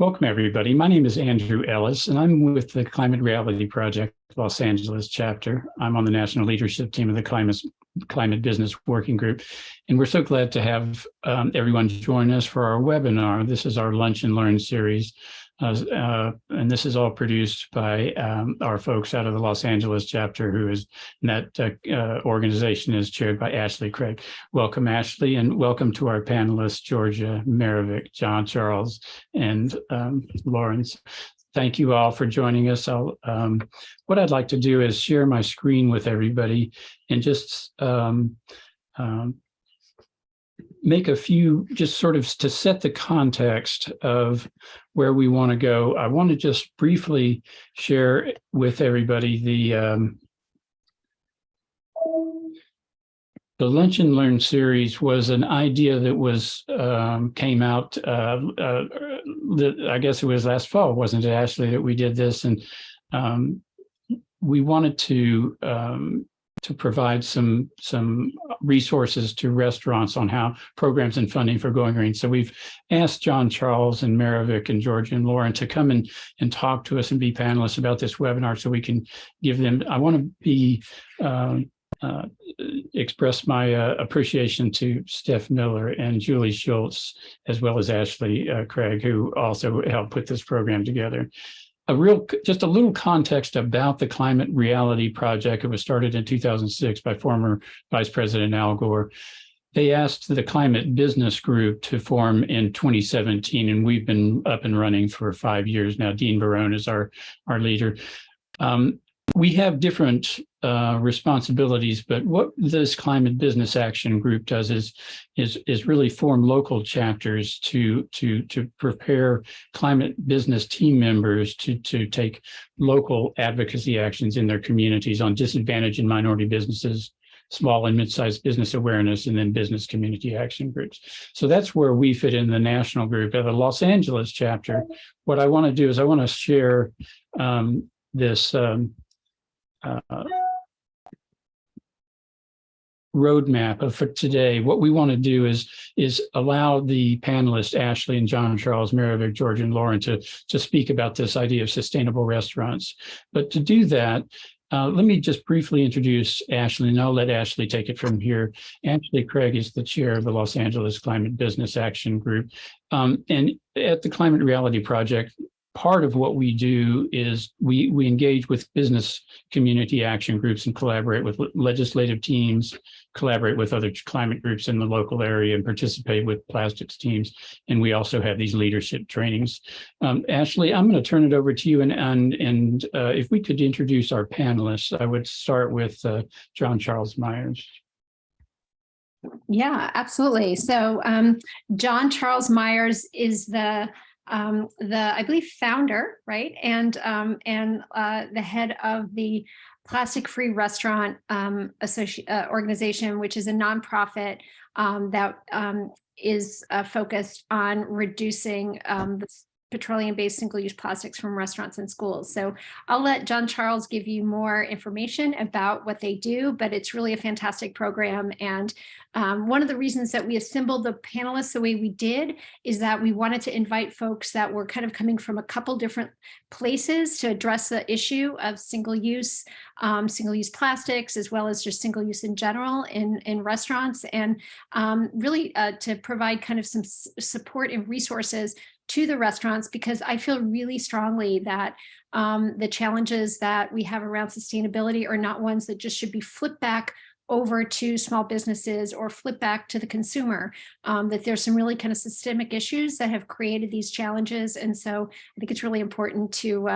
Welcome, everybody. My name is Andrew Ellis, and I'm with the Climate Reality Project Los Angeles chapter. I'm on the national leadership team of the Climate Business Working Group, and we're so glad to have everyone join us for our webinar. This is our Lunch and Learn series, and this is all produced by our folks out of the Los Angeles chapter, and that organization is chaired by Ashley Craig. Welcome, Ashley, and welcome to our panelists, Georgia, Maravik, John Charles, and Lawrence. Thank you all for joining us. What I'd like to do is share my screen with everybody and just make a few, just sort of to set the context of where we want to go. I want to just briefly share with everybody the Lunch and Learn series was an idea that was came out, I guess it was last fall, wasn't it, Ashley, that we did this? And we wanted to provide some resources to restaurants on how programs and funding for Going Green. So we've asked John Charles and Maravik and Georgia and Lauren to come and talk to us and be panelists about this webinar so we can give them, I want to be express my appreciation to Steph Miller and Julie Schultz, as well as Ashley Craig, who also helped put this program together. Just a little context about the Climate Reality Project. It was started in 2006 by former Vice President Al Gore. They asked the Climate Business Group to form in 2017, and we've been up and running for 5 years now. Dean Barone is our leader. We have different responsibilities, but what this Climate Business Action Group does is really form local chapters to prepare climate business team members to take local advocacy actions in their communities on disadvantaged and minority businesses, small and mid-sized business awareness, and then business community action groups. So that's where we fit in the national group. At the Los Angeles chapter, what I want to do is I want to share this roadmap of for today. What we want to do is allow the panelists, Ashley and John Charles, Maravik, George, and Lauren, to speak about this idea of sustainable restaurants. But to do that, let me just briefly introduce Ashley, and I'll let Ashley take it from here. Ashley Craig is the chair of the Los Angeles Climate Business Action Group. And at the Climate Reality Project, part of what we do is we engage with business community action groups and collaborate with legislative teams, collaborate with other climate groups in the local area, and participate with plastics teams. And we also have these leadership trainings. Ashley, I'm going to turn it over to you. And if we could introduce our panelists, I would start with John Charles Myers. Yeah, absolutely. So John Charles Myers is the I believe founder, right, and the head of the Plastic Free Restaurant organization, which is a nonprofit that is focused on reducing the petroleum-based single-use plastics from restaurants and schools. So I'll let John Charles give you more information about what they do, but it's really a fantastic program. And one of the reasons that we assembled the panelists the way we did is that we wanted to invite folks that were kind of coming from a couple different places to address the issue of single-use plastics, as well as just single-use in general in restaurants, and really to provide kind of some support and resources to the restaurants, because I feel really strongly that the challenges that we have around sustainability are not ones that just should be flipped back over to small businesses or flip back to the consumer, that there's some really kind of systemic issues that have created these challenges. And so I think it's really important to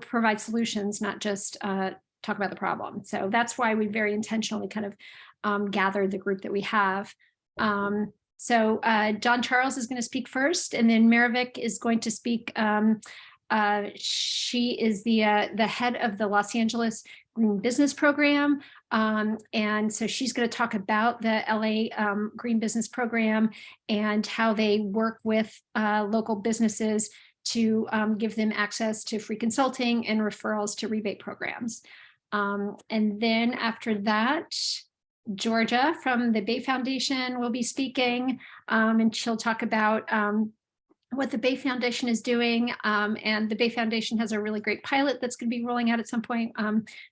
provide solutions, not just talk about the problem. So that's why we very intentionally kind of gathered the group that we have. So John Charles is going to speak first, and then Maravik is going to speak. She is the head of the Los Angeles Green Business Program. And so she's going to talk about the LA Green Business Program and how they work with local businesses to give them access to free consulting and referrals to rebate programs. And then after that, Georgia from the Bait Foundation will be speaking, and she'll talk about what the Bay Foundation is doing. And the Bay Foundation has a really great pilot that's going to be rolling out at some point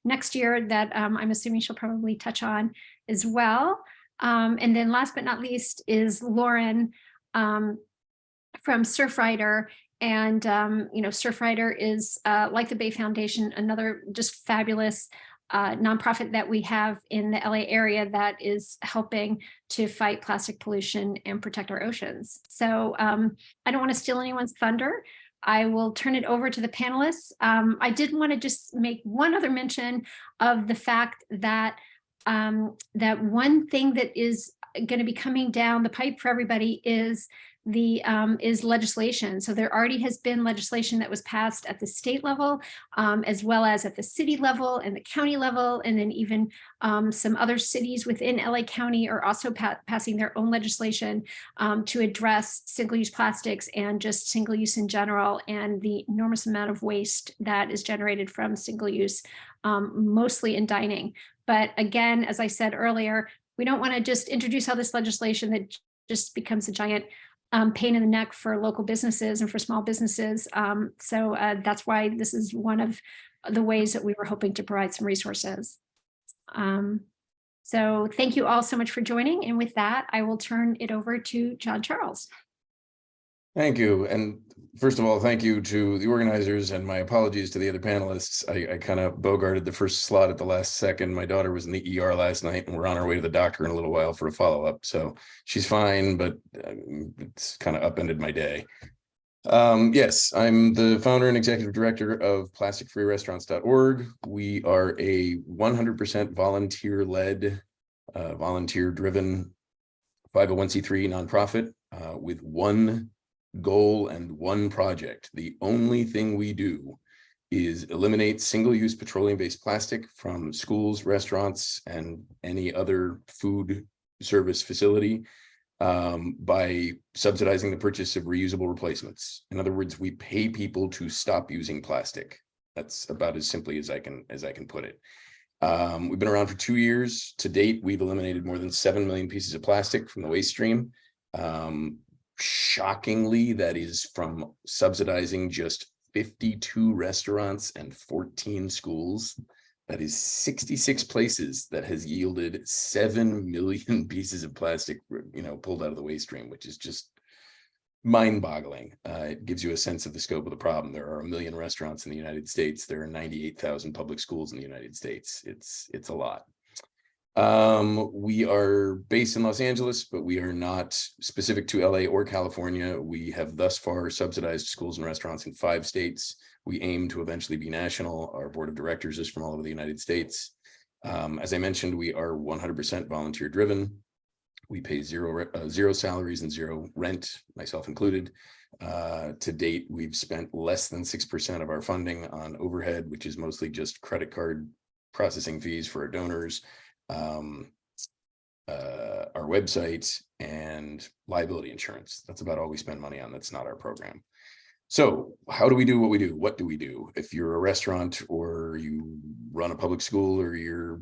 next year that I'm assuming she'll probably touch on as well. And then last but not least is Lauren from Surfrider. And, Surfrider is like the Bay Foundation, another just fabulous nonprofit that we have in the LA area that is helping to fight plastic pollution and protect our oceans. So I don't want to steal anyone's thunder. I will turn it over to the panelists. I did want to just make one other mention of the fact that that one thing that is going to be coming down the pipe for everybody is legislation. So there already has been legislation that was passed at the state level, as well as at the city level and the county level, and then even some other cities within LA County are also passing their own legislation to address single-use plastics and just single-use in general, and the enormous amount of waste that is generated from single-use, mostly in dining. But again, as I said earlier, we don't want to just introduce all this legislation that just becomes a giant pain in the neck for local businesses and for small businesses. So that's why this is one of the ways that we were hoping to provide some resources. So thank you all so much for joining. And with that, I will turn it over to John Charles. Thank you. And first of all, thank you to the organizers, and my apologies to the other panelists. I kind of bogarted the first slot at the last second. My daughter was in the ER last night, and we're on our way to the doctor in a little while for a follow-up. So she's fine, but it's kind of upended my day. Yes, I'm the founder and executive director of plasticfreerestaurants.org. We are a 100% volunteer-led, volunteer-driven 501c3 nonprofit with one goal and one project. The only thing we do is eliminate single-use petroleum-based plastic from schools, restaurants, and any other food service facility by subsidizing the purchase of reusable replacements. In other words, we pay people to stop using plastic. That's about as simply as I can put it. We've been around for 2 years. To date, we've eliminated more than 7 million pieces of plastic from the waste stream. Shockingly, that is from subsidizing just 52 restaurants and 14 schools. That is 66 places that has yielded 7 million pieces of plastic, pulled out of the waste stream, which is just mind-boggling. It gives you a sense of the scope of the problem. There are 1 million restaurants in the United States. There are 98,000 public schools in the United States. It's a lot. We are based in Los Angeles, but we are not specific to LA or California. We have thus far subsidized schools and restaurants in 5 states. We aim to eventually be national. Our board of directors is from all over the United States. As I mentioned, we are 100% volunteer driven. We pay zero salaries and zero rent, myself included. To date, we've spent less than 6% of our funding on overhead, which is mostly just credit card processing fees for our donors, our website, and liability insurance. That's about all we spend money on. That's not our program. So how do we do what we do? What do we do? If you're a restaurant, or you run a public school, or you're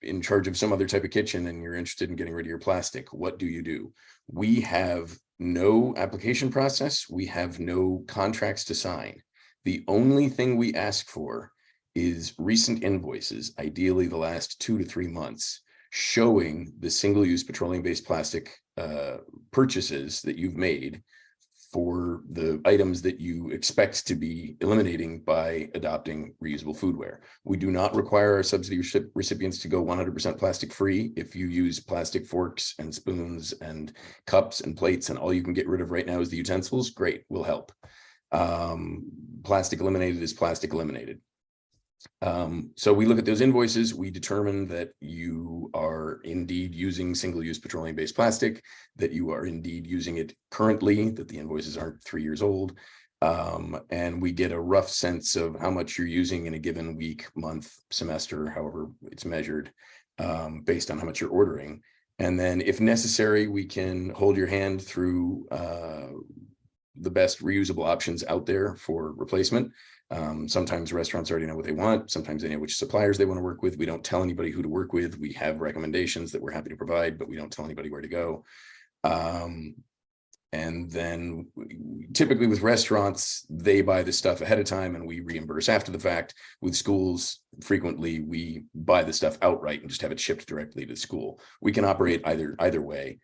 in charge of some other type of kitchen and you're interested in getting rid of your plastic, what do you do? We have no application process. We have no contracts to sign. The only thing we ask for is recent invoices, ideally the last 2 to 3 months, showing the single-use petroleum-based plastic purchases that you've made for the items that you expect to be eliminating by adopting reusable foodware. We do not require our subsidy recipients to go 100% plastic free. If you use plastic forks and spoons and cups and plates, and all you can get rid of right now is the utensils, great, we'll help. Plastic eliminated is plastic eliminated. So we look at those invoices, we determine that you are indeed using single-use petroleum-based plastic, that you are indeed using it currently, that the invoices aren't 3 years old, and we get a rough sense of how much you're using in a given week, month, semester, however it's measured, based on how much you're ordering. And then if necessary, we can hold your hand through the best reusable options out there for replacement. Sometimes restaurants already know what they want. Sometimes they know which suppliers they want to work with. We don't tell anybody who to work with. We have recommendations that we're happy to provide, but we don't tell anybody where to go. And then typically with restaurants, they buy the stuff ahead of time and we reimburse after the fact. With schools, frequently we buy the stuff outright and just have it shipped directly to school. We can operate either way.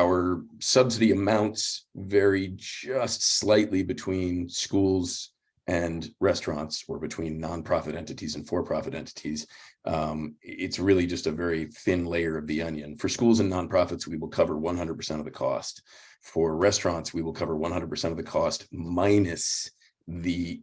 Our subsidy amounts vary just slightly between schools and restaurants, or between nonprofit entities and for-profit entities. It's really just a very thin layer of the onion. For schools and nonprofits, we will cover 100% of the cost. For restaurants, we will cover 100% of the cost minus the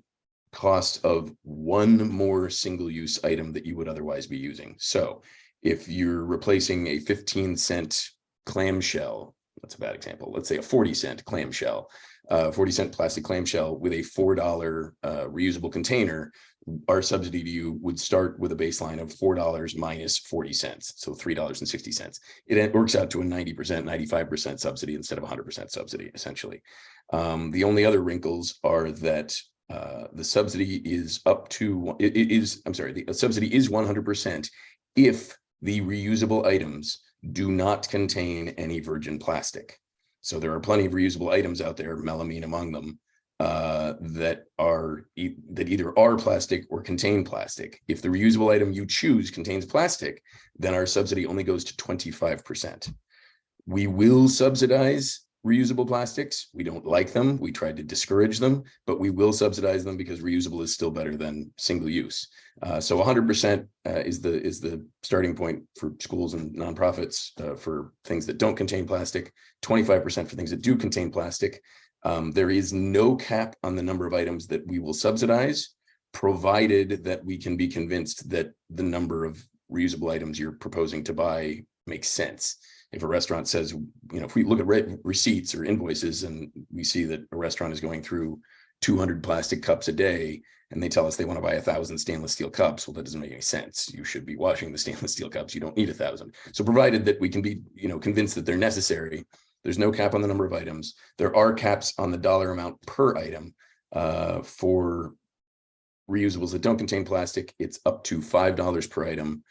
cost of one more single-use item that you would otherwise be using. So if you're replacing a 15-cent clamshell, that's a bad example, let's say a 40-cent clamshell, 40-cent plastic clamshell with a $4 reusable container, our subsidy to you would start with a baseline of $4 minus 40 cents, so $3.60. It works out to a 90%, 95% subsidy instead of 100% subsidy, essentially. The only other wrinkles are that the subsidy is the subsidy is 100% if the reusable items do not contain any virgin plastic. So there are plenty of reusable items out there, melamine among them, that either are plastic or contain plastic. If the reusable item you choose contains plastic, then our subsidy only goes to 25%. We will subsidize reusable plastics. We don't like them. We tried to discourage them, but we will subsidize them because reusable is still better than single use. So 100% is the starting point for schools and nonprofits for things that don't contain plastic, 25% for things that do contain plastic. There is no cap on the number of items that we will subsidize, provided that we can be convinced that the number of reusable items you're proposing to buy makes sense. If a restaurant says, if we look at receipts or invoices and we see that a restaurant is going through 200 plastic cups a day, and they tell us they want to buy 1,000 stainless steel cups, well, that doesn't make any sense. You should be washing the stainless steel cups. You don't need 1,000. So provided that we can be, convinced that they're necessary, there's no cap on the number of items. There are caps on the dollar amount per item. For reusables that don't contain plastic, it's up to $5 per item.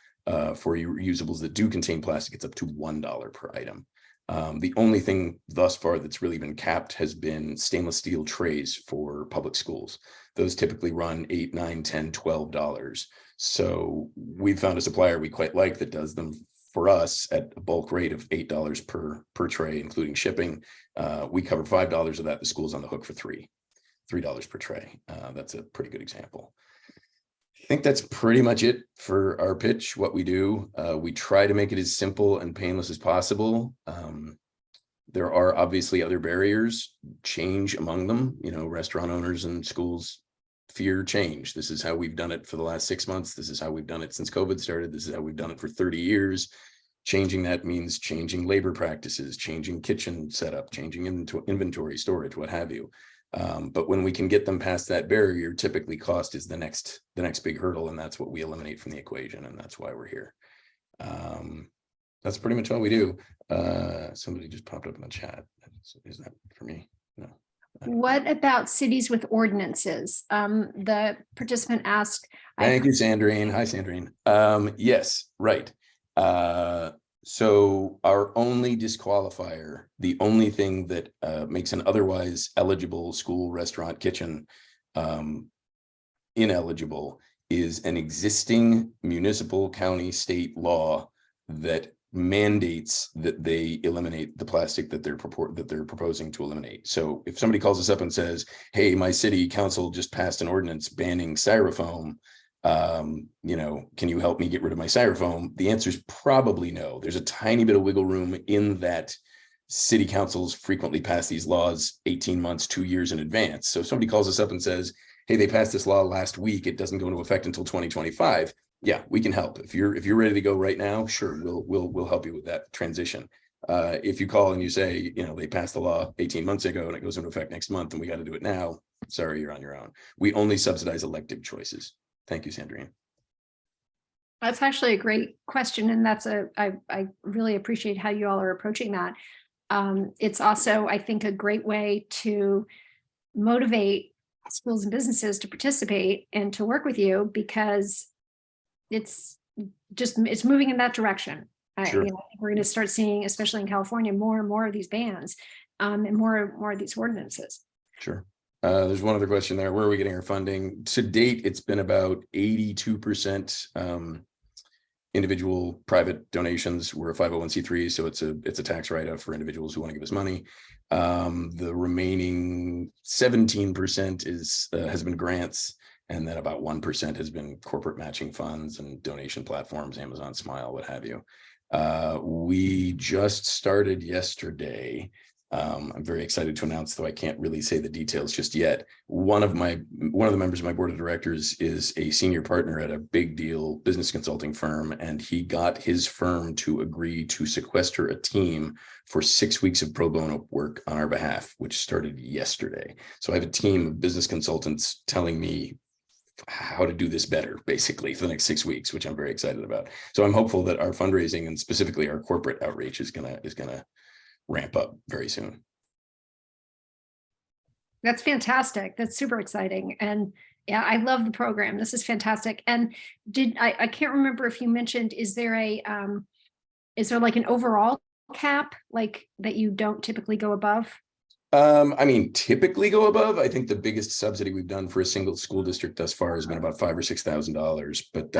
For reusables that do contain plastic, it's up to $1 per item. The only thing thus far that's really been capped has been stainless steel trays for public schools. Those typically run $8, $9, $10, $12. So we've found a supplier we quite like that does them for us at a bulk rate of $8 per tray, including shipping. We cover $5 of that. The school's on the hook for $3 per tray. That's a pretty good example. I think that's pretty much it for our pitch, what we do. We try to make it as simple and painless as possible. There are obviously other barriers, change among them. Restaurant owners and schools fear change. This is how we've done it for the last 6 months. This is how we've done it since COVID started. This is how we've done it for 30 years. Changing that means changing labor practices, changing kitchen setup, changing inventory, storage, what have you. But when we can get them past that barrier, typically cost is the next big hurdle, and that's what we eliminate from the equation, and that's why we're here. That's pretty much all we do. Somebody just popped up in the chat. Is that for me? No. What about cities with ordinances? The participant asked. Thank you, Sandrine. Hi, Sandrine. Yes, right. So our only disqualifier, the only thing that makes an otherwise eligible school, restaurant, kitchen ineligible is an existing municipal, county, state law that mandates that they eliminate the plastic that they're proposing to eliminate. So if somebody calls us up and says, hey, my city council just passed an ordinance banning styrofoam, can you help me get rid of my styrofoam? The answer is probably no. There's a tiny bit of wiggle room in that city councils frequently pass these laws 18 months, 2 years in advance. So if somebody calls us up and says, hey, they passed this law last week, it doesn't go into effect until 2025. Yeah, we can help. If you're ready to go right now, sure, we'll help you with that transition. If you call and you say, they passed the law 18 months ago and it goes into effect next month and we got to do it now, sorry, you're on your own. We only subsidize elective choices. Thank you, Sandrine. That's actually a great question. And I really appreciate how you all are approaching that. It's also, I think, a great way to motivate schools and businesses to participate and to work with you, because it's moving in that direction. Sure. You know, we're going to start seeing, especially in California, more and more of these bans, and more of these ordinances. Sure. There's one other question there. Where are we getting our funding? To date, it's been about 82% individual private donations. We're a 501c3, so it's a tax write-off for individuals who want to give us money. The remaining 17% has been grants, and then about 1% has been corporate matching funds and donation platforms, Amazon Smile, what have you. We just started yesterday. I'm very excited to announce, though I can't really say the details just yet. One of the members of my board of directors is a senior partner at a big deal business consulting firm, and he got his firm to agree to sequester a team for 6 weeks of pro bono work on our behalf, which started yesterday. So I have a team of business consultants telling me how to do this better, basically, for the next 6 weeks, which I'm very excited about. So I'm hopeful that our fundraising and specifically our corporate outreach is gonna ramp up very soon. That's fantastic. That's super exciting. And yeah, I love the program. This is fantastic. And I can't remember if you mentioned, is there like an overall cap, like that you don't typically go above? I mean, typically go above. I think the biggest subsidy we've done for a single school district thus far has been about $5,000 or $6,000, but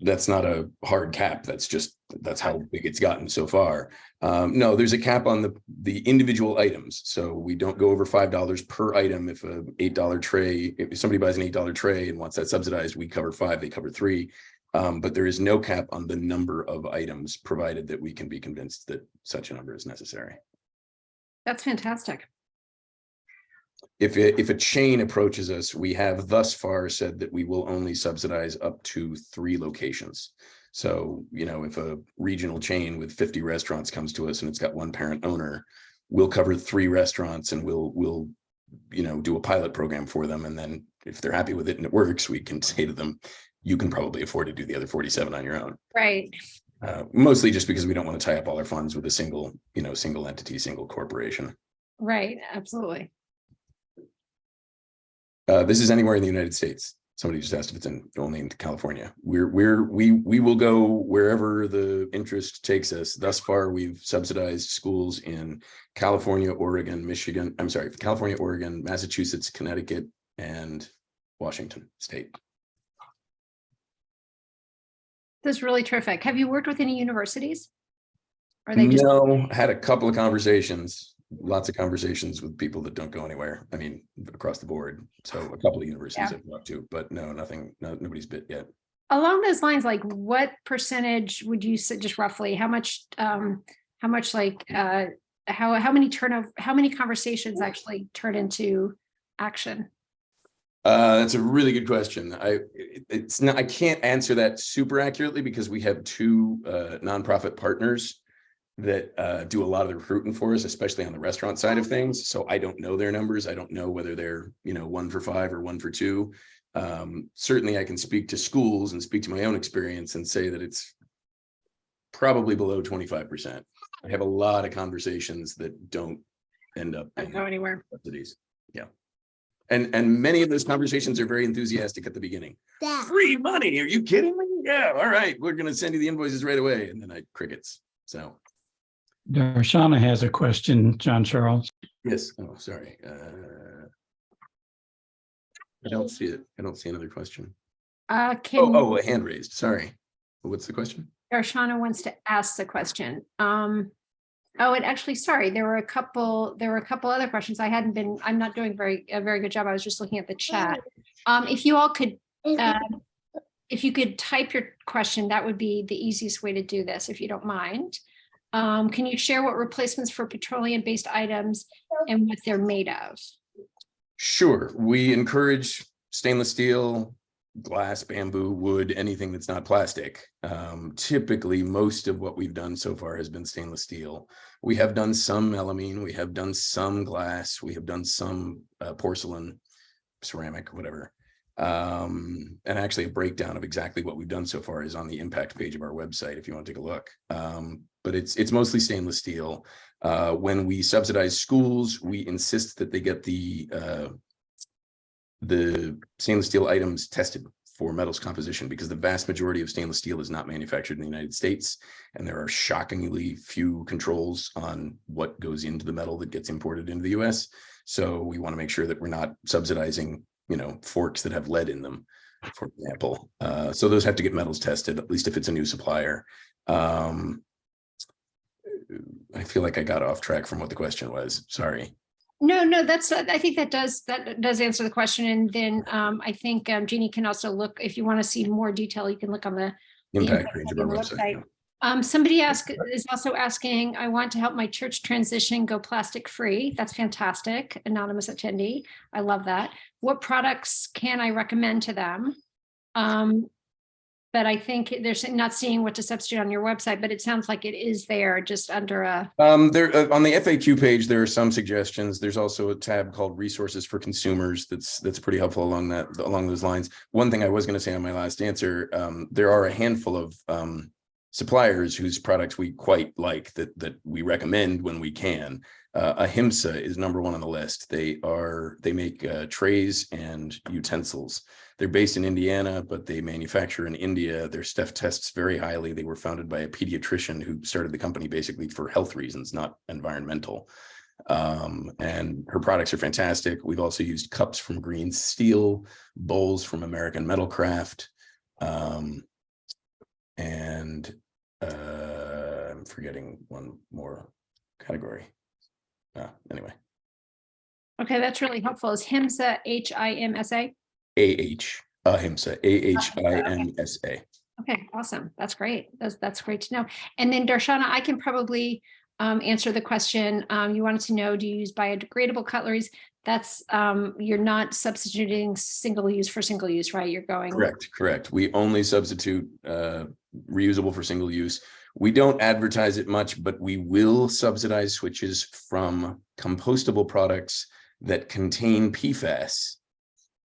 that's not a hard cap. That's how big it's gotten so far. No, there's a cap on the individual items. So we don't go over $5 per item. If a $8 tray, if somebody buys an $8 tray and wants that subsidized, we cover 5, they cover 3. But there is no cap on the number of items, provided that we can be convinced that such a number is necessary. That's fantastic. If a chain approaches us, we have thus far said that we will only subsidize up to 3 locations. So, you know, if a regional chain with 50 restaurants comes to us and it's got one parent owner, we'll cover 3 restaurants and we'll do a pilot program for them. And then if they're happy with it and it works, we can say to them, you can probably afford to do the other 47 on your own. Right. Mostly just because we don't want to tie up all our funds with a single entity, single corporation. Right. Absolutely. This is anywhere in the United States. Somebody just asked if it's only in California. We will go wherever the interest takes us. Thus far, we've subsidized schools in California, Oregon, Massachusetts, Connecticut, and Washington State. That's really terrific. Have you worked with any universities? Or they just had a couple of conversations. Lots of conversations with people that don't go anywhere. I mean, across the board. So a couple of universities I've talked to, but nobody's bit yet. Along those lines, like what percentage would you say, just roughly, how many conversations actually turn into action? That's a really good question. I can't answer that super accurately because we have 2 nonprofit partners that do a lot of the recruiting for us, especially on the restaurant side of things. So I don't know their numbers. I don't know whether they're 1 for 5 or 1 for 2. Certainly I can speak to schools and speak to my own experience and say that it's probably below 25%. I have a lot of conversations that don't end up go anywhere. Subsidies. Yeah. And many of those conversations are very enthusiastic at the beginning. Free money? Are you kidding me? Yeah, all right, we're going to send you the invoices right away. And then crickets. So Darshana has a question, John Charles. Yes. Oh, sorry. I don't see it. I don't see another question. A hand raised. Sorry. What's the question? Darshana wants to ask the question. And actually, sorry, there were a couple other questions. I'm not doing a very good job. I was just looking at the chat. If you all could, if you could type your question, that would be the easiest way to do this, if you don't mind. Can you share what replacements for petroleum-based items and what they're made of? Sure. We encourage stainless steel, glass, bamboo, wood, anything that's not plastic. Typically, most of what we've done so far has been stainless steel. We have done some melamine, we have done some glass, we have done some porcelain, ceramic, whatever. And actually a breakdown of exactly what we've done so far is on the impact page of our website if you want to take a look. But it's mostly stainless steel. When we subsidize schools, we insist that they get the stainless steel items tested for metals composition, because the vast majority of stainless steel is not manufactured in the United States, and there are shockingly few controls on what goes into the metal that gets imported into the US. So we want to make sure that we're not subsidizing, forks that have lead in them, for example. So those have to get metals tested, at least if it's a new supplier. I feel like I got off track from what the question was. Sorry. No, I think that does answer the question. And then I think Jeannie can also look, if you want to see more detail, you can look on the Impact page of our website. website. Somebody is also asking, I want to help my church transition, go plastic free. That's fantastic. Anonymous attendee. I love that. What products can I recommend to them? But I think there's not seeing what to substitute on your website, but it sounds like it is there just under a. There on the FAQ page, there are some suggestions. There's also a tab called resources for consumers. That's pretty helpful along those lines. One thing I was going to say on my last answer, there are a handful of suppliers whose products we quite like that we recommend when we can. Ahimsa is number one on the list. They make trays and utensils. They're based in Indiana, but they manufacture in India. Their stuff tests very highly. They were founded by a pediatrician who started the company basically for health reasons, not environmental. And her products are fantastic. We've also used cups from green steel, bowls from American Metalcraft, and I'm forgetting one more category. Anyway. Okay, that's really helpful. Is HIMSA, HIMSA? Ahimsa, AHIMSA. Okay, awesome. That's great. That's great to know. And then Darshana, I can probably answer the question. You wanted to know, do you use biodegradable cutleries? That's you're not substituting single use for single use, right? You're going Correct. We only substitute reusable for single use. We don't advertise it much, but we will subsidize switches from compostable products that contain PFAS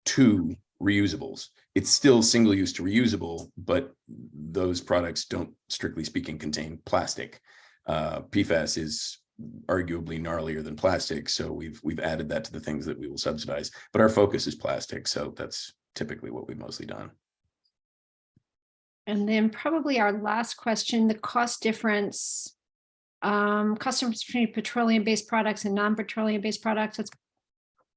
to reusables. It's still single use to reusable, but those products don't, strictly speaking, contain plastic. PFAS is arguably gnarlier than plastic, so we've added that to the things that we will subsidize. But our focus is plastic, so that's typically what we've mostly done. And then probably our last question, the cost difference between petroleum-based products and non-petroleum-based products. That's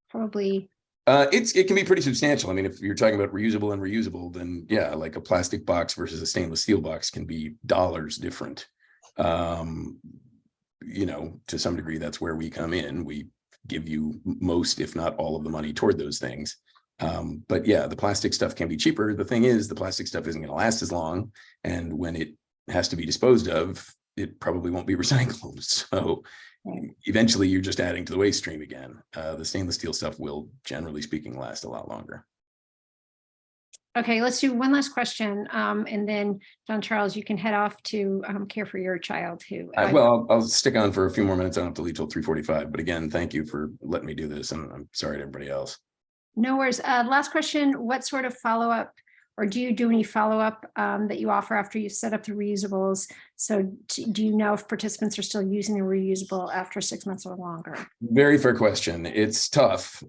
probably. It can be pretty substantial. I mean, if you're talking about reusable and reusable, then yeah, like a plastic box versus a stainless steel box can be dollars different. To some degree, that's where we come in. We give you most, if not all, of the money toward those things. But yeah, the plastic stuff can be cheaper. The thing is, the plastic stuff isn't going to last as long. And when it has to be disposed of, it probably won't be recycled. So eventually you're just adding to the waste stream again. The stainless steel stuff will, generally speaking, last a lot longer. Okay, let's do one last question. And then John Charles, you can head off to care for your child who. I'll stick on for a few more minutes. I don't have to leave till 3:45. But again, thank you for letting me do this. And I'm sorry to everybody else. No worries. Last question, what sort of follow-up, or do you do any follow-up that you offer after you set up the reusables? So do you know if participants are still using the reusable after 6 months or longer? Very fair question. It's tough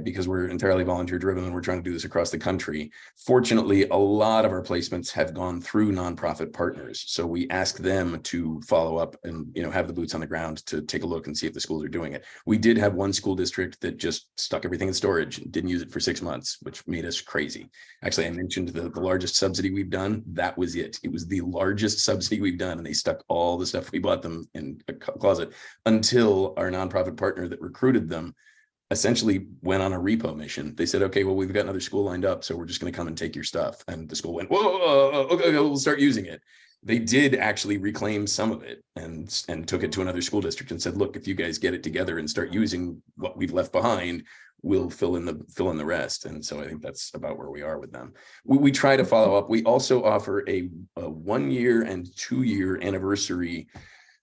because we're entirely volunteer driven and we're trying to do this across the country. Fortunately, a lot of our placements have gone through nonprofit partners. So we ask them to follow up and have the boots on the ground to take a look and see if the schools are doing it. We did have one school district that just stuck everything in storage and didn't use it for 6 months, which made us crazy. Actually, I mentioned the largest subsidy we've done. That was it. It was the largest subsidy we've done. And they stuck all the stuff we bought them in a closet until our nonprofit partner that recruited them essentially went on a repo mission. They said, okay, well, we've got another school lined up, so we're just going to come and take your stuff. And the school went, whoa, okay, we'll start using it. They did actually reclaim some of it and took it to another school district and said, look, if you guys get it together and start using what we've left behind, we'll fill in the rest. And so I think that's about where we are with them. We try to follow up. We also offer a 1 year and 2 year anniversary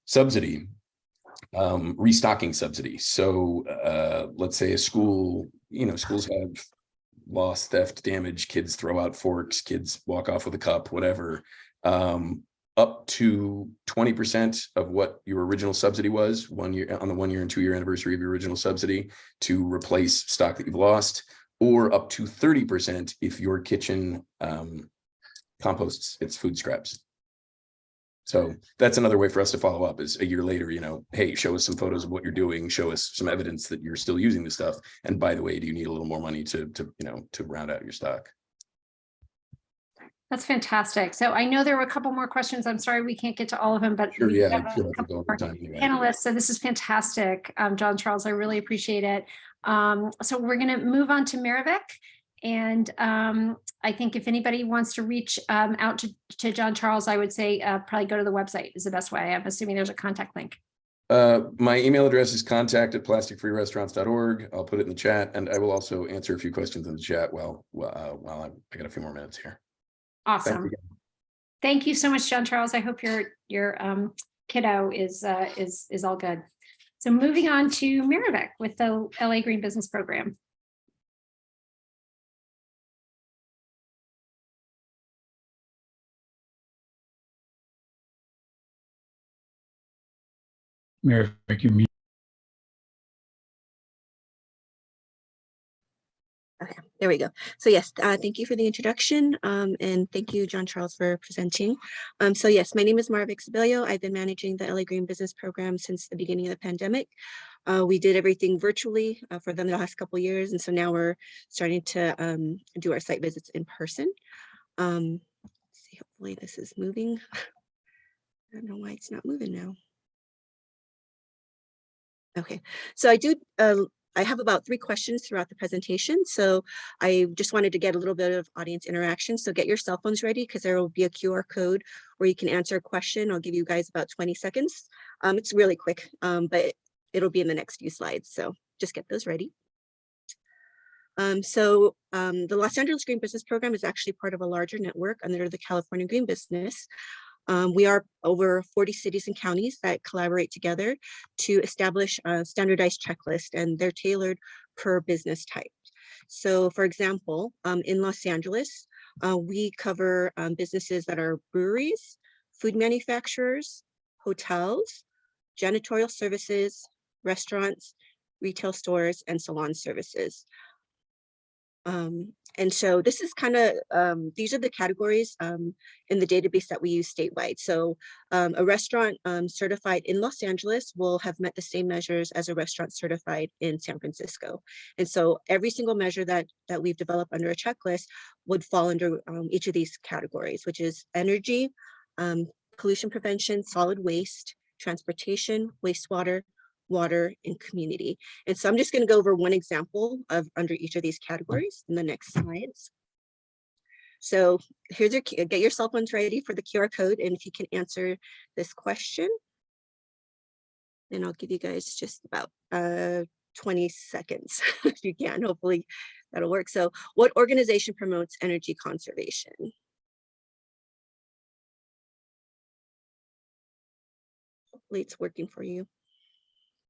subsidy, restocking subsidy. So let's say a school, schools have loss, theft, damage, kids throw out forks, kids walk off with a cup, whatever. Up to 20% of what your original subsidy was 1 year on the 1 year and 2 year anniversary of your original subsidy to replace stock that you've lost, or up to 30% if your kitchen composts its food scraps. So that's another way for us to follow up is a year later, you know, hey, show us some photos of what you're doing, show us some evidence that you're still using this stuff. And by the way, do you need a little more money to round out your stock? That's fantastic. So I know there were a couple more questions. I'm sorry we can't get to all of them, but Sure, we yeah, have I feel a like couple we're more going over time anyway. panelists. So this is fantastic, John Charles. I really appreciate it. So we're going to move on to Maravik. And I think if anybody wants to reach out to John Charles, I would say probably go to the website is the best way. I'm assuming there's a contact link. My email address is contact@plasticfreerestaurants.org. I'll put it in the chat, and I will also answer a few questions in the chat while I got a few more minutes here. Awesome. Thank you so much, John Charles. I hope your kiddo is all good. So moving on to Maravik with the LA Green Business Program. Maravik, you mute. Okay, there we go. So yes, thank you for the introduction, and thank you, John Charles, for presenting. So yes, my name is Maravik Sibelio. I've been managing the LA Green Business Program since the beginning of the pandemic. We did everything virtually for the last couple of years, and so now we're starting to do our site visits in person. Let's see, hopefully this is moving. I don't know why it's not moving now. Okay, so I have about 3 questions throughout the presentation. So I just wanted to get a little bit of audience interaction. So get your cell phones ready because there will be a QR code where you can answer a question. I'll give you guys about 20 seconds. It's really quick, but it'll be in the next few slides. So just get those ready. The Los Angeles Green Business Program is actually part of a larger network under the California Green Business. We are over 40 cities and counties that collaborate together to establish a standardized checklist, and they're tailored per business type. So for example, in Los Angeles, we cover businesses that are breweries, food manufacturers, hotels, janitorial services, restaurants, retail stores, and salon services. And so this is kind of, these are the categories in the database that we use statewide. So a restaurant certified in Los Angeles will have met the same measures as a restaurant certified in San Francisco. And so every single measure that we've developed under a checklist would fall under each of these categories, which is energy, pollution prevention, solid waste, transportation, wastewater, water, and community. And so I'm just going to go over one example of under each of these categories in the next slides. So here's your, get your cell phones ready for the QR code. And if you can answer this question, then I'll give you guys just about 20 seconds if you can. Hopefully that'll work. So what organization promotes energy conservation? Hopefully it's working for you.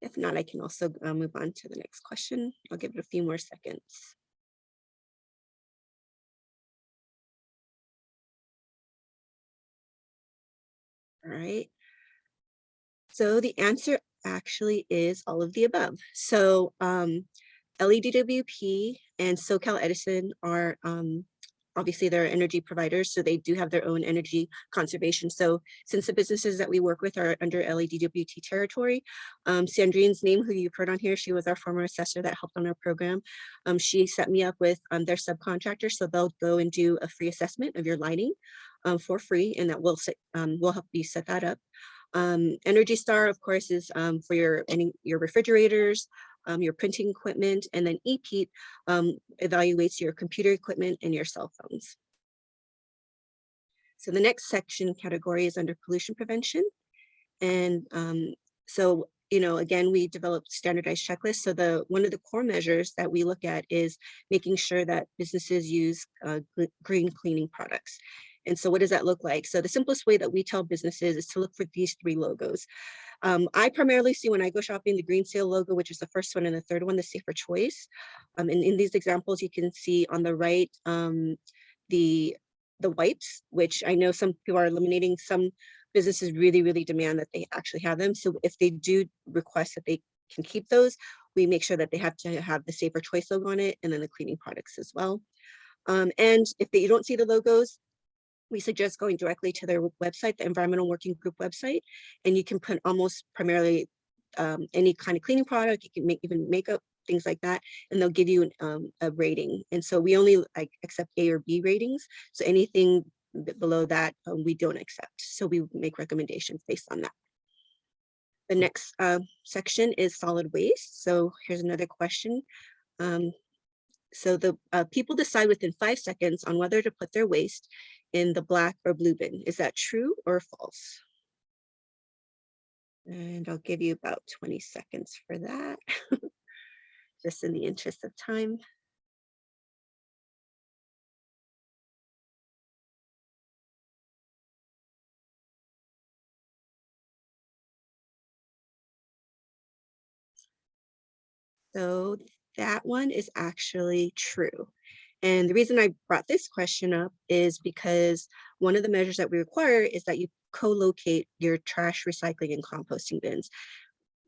If not, I can also move on to the next question. I'll give it a few more seconds. All right. So the answer actually is all of the above. So LEDWP and SoCal Edison are obviously they're energy providers, so they do have their own energy conservation. So since the businesses that we work with are under LEDWP territory, Sandrine's name, who you've heard on here, she was our former assessor that helped on our program. She set me up with their subcontractor, so they'll go and do a free assessment of your lighting for free, and that will help you set that up. Energy Star, of course, is for your refrigerators, your printing equipment, and then EPEAT evaluates your computer equipment and your cell phones. So the next section category is under pollution prevention. And so, you know, again, we developed standardized checklists. So one of the core measures that we look at is making sure that businesses use green cleaning products. And so what does that look like? So the simplest way that we tell businesses is to look for these 3 logos. I primarily see when I go shopping the green sale logo, which is the first one, and the third one, the safer choice. And in these examples, you can see on the right, the wipes, which I know some people are eliminating. Some businesses really, really demand that they actually have them. So if they do request that they can keep those, we make sure that they have to have the Safer Choice logo on it, and then the cleaning products as well. And if you don't see the logos, we suggest going directly to their website, the Environmental Working Group website, and you can put almost primarily any kind of cleaning product. You can make even makeup, things like that, and they'll give you a rating. And so we only accept A or B ratings. So anything below that, we don't accept. So we make recommendations based on that. The next section is solid waste. So here's another question. So the people decide within 5 seconds on whether to put their waste in the black or blue bin. Is that true or false? And I'll give you about 20 seconds for that, just in the interest of time. So that one is actually true. And the reason I brought this question up is because one of the measures that we require is that you co-locate your trash, recycling, and composting bins.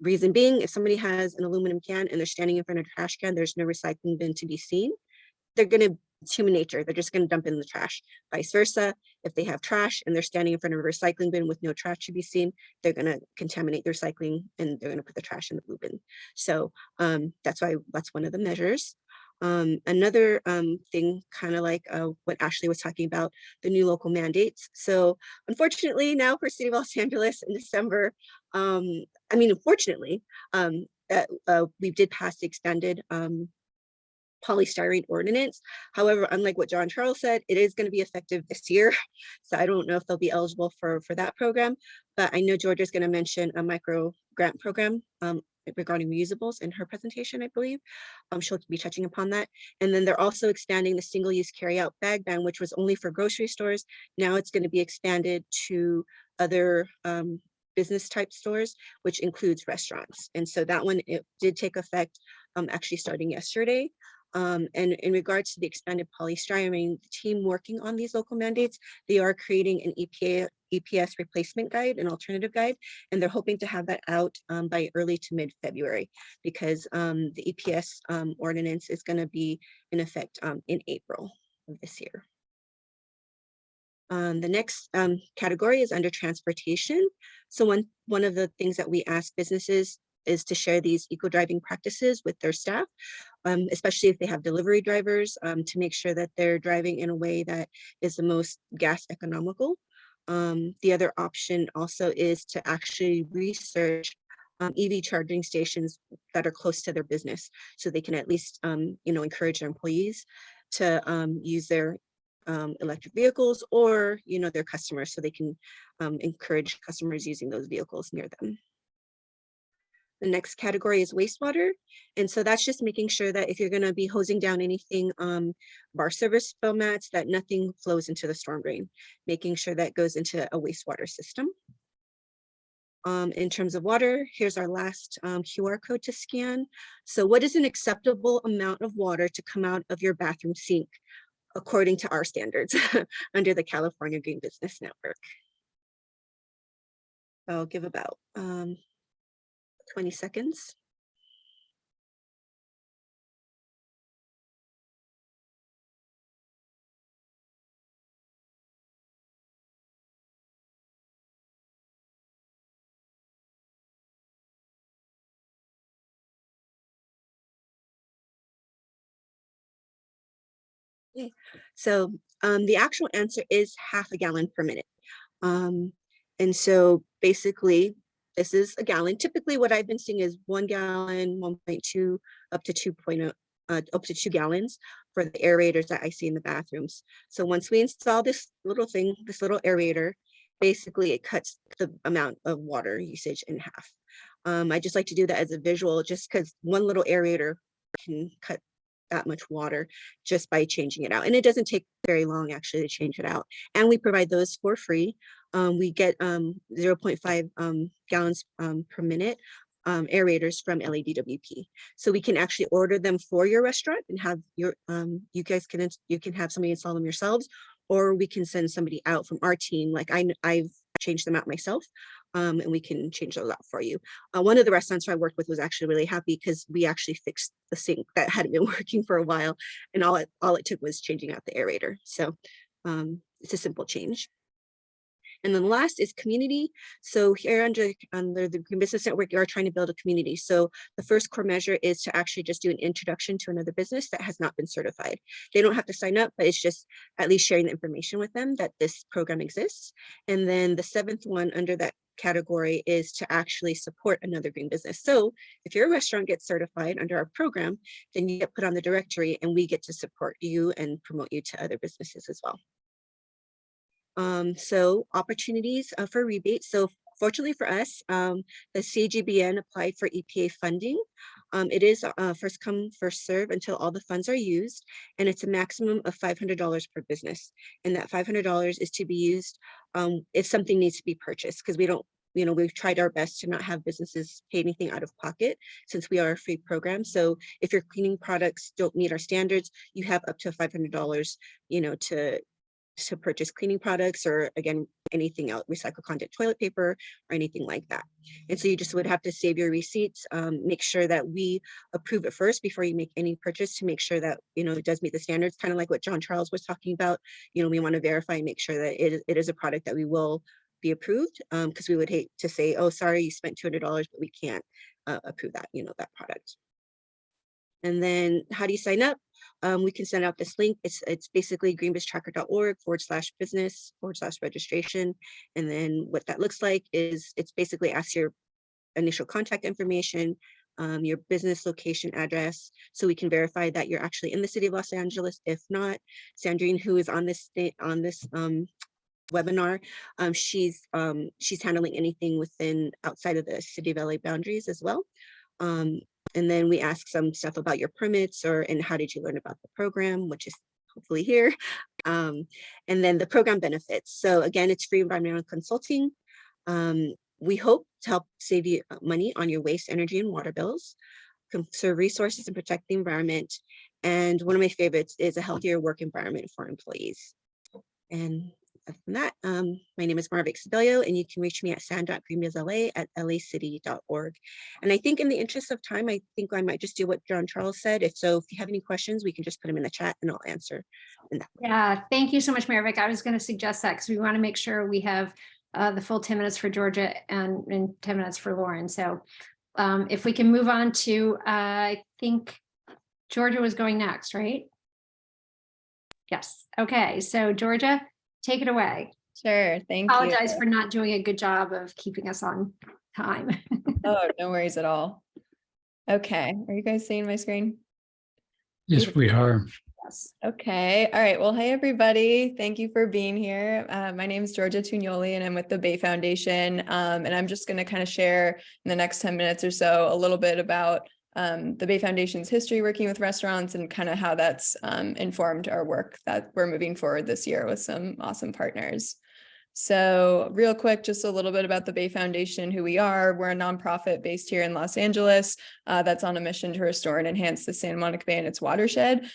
Reason being, if somebody has an aluminum can and they're standing in front of a trash can, there's no recycling bin to be seen. They're going to, it's human nature, they're just going to dump in the trash. Vice versa, if they have trash and they're standing in front of a recycling bin with no trash to be seen, they're going to contaminate the recycling and they're going to put the trash in the blue bin. So that's one of the measures. Another thing, kind of like what Ashley was talking about, the new local mandates. So unfortunately now for City of Los Angeles in December, unfortunately, we did pass the expanded polystyrene ordinance. However, unlike what John Charles said, it is going to be effective this year. So I don't know if they'll be eligible for that program, but I know Georgia's going to mention a micro grant program regarding reusables in her presentation, I believe. She'll be touching upon that. And then they're also expanding the single-use carry-out bag ban, which was only for grocery stores. Now it's going to be expanded to other business type stores, which includes restaurants. And so that one, it did take effect actually starting yesterday. And in regards to the expanded polystyrene, the team working on these local mandates, they are creating an EPS replacement guide, an alternative guide, and they're hoping to have that out by early to mid-February, because the EPS ordinance is going to be in effect in April of this year. The next category is under transportation. So one of the things that we ask businesses is to share these eco-driving practices with their staff, especially if they have delivery drivers, to make sure that they're driving in a way that is the most gas economical. The other option also is to actually research EV charging stations that are close to their business, so they can at least encourage their employees to use their electric vehicles, or their customers, so they can encourage customers using those vehicles near them. The next category is wastewater. And so that's just making sure that if you're going to be hosing down anything, bar service spill mats, that nothing flows into the storm drain, making sure that goes into a wastewater system. In terms of water, here's our last QR code to scan. So what is an acceptable amount of water to come out of your bathroom sink, according to our standards under the California Green Business Network? I'll give about 20 seconds. Okay. So the actual answer is half a gallon per minute. And so basically, this is a gallon. Typically, what I've been seeing is 1 gallon, 1.2, up to 2.0, up to 2 gallons for the aerators that I see in the bathrooms. So once we install this little thing, this little aerator, basically it cuts the amount of water usage in half. I just like to do that as a visual, just because one little aerator can cut that much water just by changing it out. And it doesn't take very long actually to change it out. And we provide those for free. We get 0.5 gallons per minute aerators from LADWP. So we can actually order them for your restaurant and have your, you can have somebody install them yourselves, or we can send somebody out from our team. Like I've changed them out myself. and we can change those out for you. One of the restaurants I worked with was actually really happy because we actually fixed the sink that hadn't been working for a while, and all it took was changing out the aerator. So it's a simple change. And then last is community. So here under the Green Business Network, you are trying to build a community. So the first core measure is to actually just do an introduction to another business that has not been certified. They don't have to sign up, but it's just at least sharing the information with them that this program exists. And then the seventh one under that category is to actually support another green business. So if your restaurant gets certified under our program, then you get put on the directory and we get to support you and promote you to other businesses as well. So opportunities for rebates. So fortunately for us, the CGBN applied for EPA funding. It is first come, first serve until all the funds are used, and it's a maximum of $500 per business. And that $500 is to be used if something needs to be purchased, because we don't, we've tried our best to not have businesses pay anything out of pocket since we are a free program. So if your cleaning products don't meet our standards, you have up to $500, to purchase cleaning products, or again, anything else, recycled content toilet paper or anything like that. And so you just would have to save your receipts, make sure that we approve it first before you make any purchase to make sure that, it does meet the standards, kind of like what John Charles was talking about. We want to verify and make sure that it is a product that we will be approved, because we would hate to say, oh, sorry, you spent $200, but we can't approve that, that product. And then how do you sign up? We can send out this link. It's basically greenbiztracker.org/business/registration. And then what that looks like is it's basically asks your initial contact information, your business location address, so we can verify that you're actually in the city of Los Angeles. If not, Sandrine, who is on this webinar, she's handling anything outside of the city of LA boundaries as well. And then we ask some stuff about your permits and how did you learn about the program, which is hopefully here. And then the program benefits. So again, it's free environmental consulting. We hope to help save you money on your waste, energy, and water bills, conserve resources and protect the environment. And one of my favorites is a healthier work environment for employees. And other than that, my name is Marvick Sibelio, and you can reach me at san.greenbizla@lacity.org. And I think in the interest of time, I think I might just do what John Charles said. If you have any questions, we can just put them in the chat and I'll answer. Yeah, thank you so much, Marvick. I was going to suggest that because we want to make sure we have the full 10 minutes for Georgia and 10 minutes for Lauren. So if we can move on to, I think Georgia was going next, right? Yes. Okay. So Georgia, take it away. Sure. Thank you. Apologize for not doing a good job of keeping us on time. Oh, no worries at all. Okay. Are you guys seeing my screen? Yes, we are. Yes. Okay. All right. Well, hey, everybody. Thank you for being here. My name is Georgia Tugnoli, and I'm with the Bay Foundation. And I'm just going to kind of share in the next 10 minutes or so a little bit about the Bay Foundation's history working with restaurants and kind of how that's informed our work that we're moving forward this year with some awesome partners. So real quick, just a little bit about the Bay Foundation, who we are. We're a nonprofit based here in Los Angeles that's on a mission to restore and enhance the Santa Monica Bay and its watershed.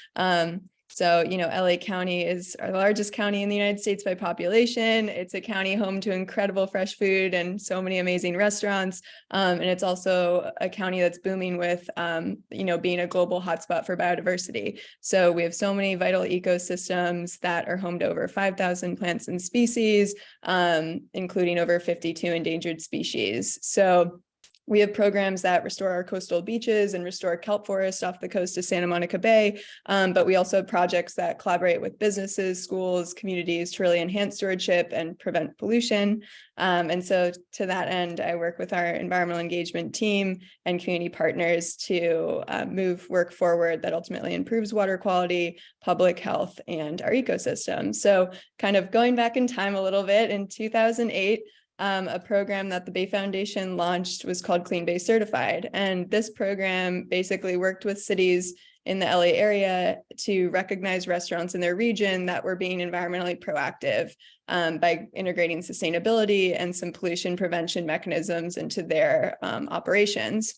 So, LA County is our largest county in the United States by population. It's a county home to incredible fresh food and so many amazing restaurants. And it's also a county that's booming with, being a global hotspot for biodiversity. So we have so many vital ecosystems that are home to over 5,000 plants and species, including over 52 endangered species. So we have programs that restore our coastal beaches and restore kelp forest off the coast of Santa Monica Bay. But we also have projects that collaborate with businesses, schools, communities to really enhance stewardship and prevent pollution. And so to that end, I work with our environmental engagement team and community partners to move work forward that ultimately improves water quality, public health, and our ecosystem. So kind of going back in time a little bit, in 2008, a program that the Bay Foundation launched was called Clean Bay Certified. And this program basically worked with cities in the LA area to recognize restaurants in their region that were being environmentally proactive by integrating sustainability and some pollution prevention mechanisms into their operations.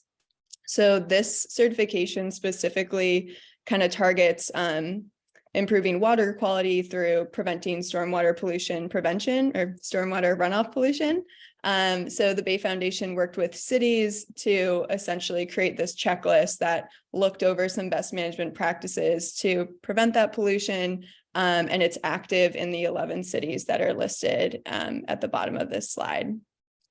So this certification specifically kind of targets improving water quality through preventing stormwater pollution prevention or stormwater runoff pollution, So the Bay Foundation worked with cities to essentially create this checklist that looked over some best management practices to prevent that pollution. And it's active in the 11 cities that are listed at the bottom of this slide.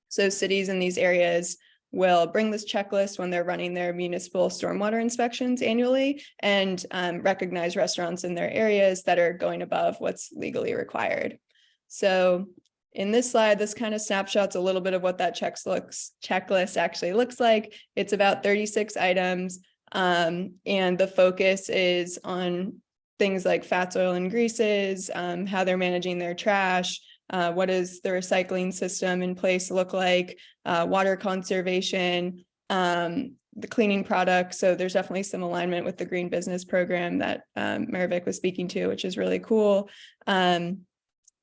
So cities in these areas will bring this checklist when they're running their municipal stormwater inspections annually and recognize restaurants in their areas that are going above what's legally required. So in this slide, this kind of snapshots a little bit of what that checklist actually looks like. It's about 36 items, and the focus is on things like fats, oil, and greases, how they're managing their trash, what does the recycling system in place look like, water conservation, the cleaning products. So there's definitely some alignment with the green business program that Mayor Vic was speaking to, which is really cool.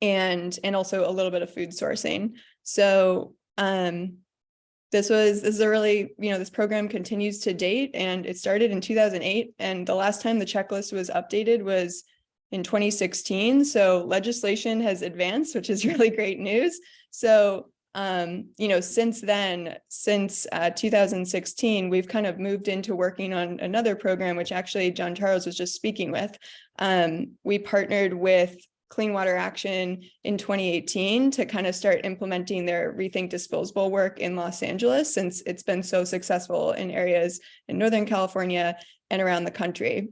And also a little bit of food sourcing. So this is a really, this program continues to date, and it started in 2008. And the last time the checklist was updated was in 2016. So legislation has advanced, which is really great news. So, since then, since 2016, we've kind of moved into working on another program, which actually John Charles was just speaking with. We partnered with Clean Water Action in 2018 to kind of start implementing their Rethink Disposable work in Los Angeles, since it's been so successful in areas in Northern California and around the country.